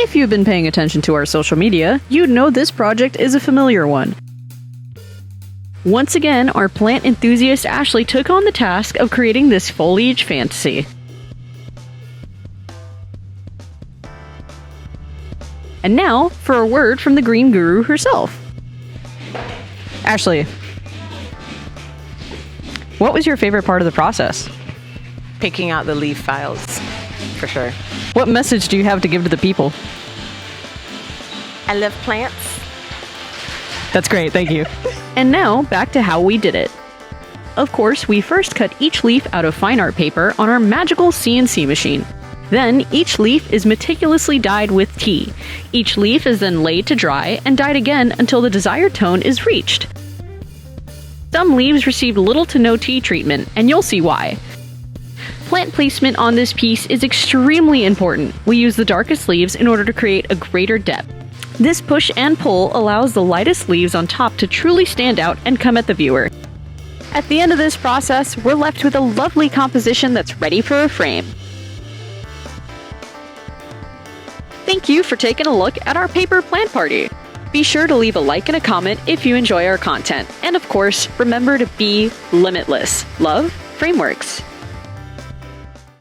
If you've been paying attention to our social media, you'd know this project is a familiar one. Once again, our plant enthusiast Ashley took on the task of creating this foliage fantasy. And now, for a word from the green guru herself. Ashley, what was your favorite part of the process? Picking out the leaf files, for sure. What message do you have to give to the people? I love plants. That's great, thank you. And now, back to how we did it. Of course, we first cut each leaf out of fine art paper on our magical CNC machine. Then, each leaf is meticulously dyed with tea. Each leaf is then laid to dry and dyed again until the desired tone is reached. Some leaves received little to no tea treatment, and you'll see why. Plant placement on this piece is extremely important. We use the darkest leaves in order to create a greater depth. This push and pull allows the lightest leaves on top to truly stand out and come at the viewer. At the end of this process, we're left with a lovely composition that's ready for a frame. Thank you for taking a look at our paper plant party. Be sure to leave a like and a comment if you enjoy our content. And of course, remember to be limitless. Love frameworks.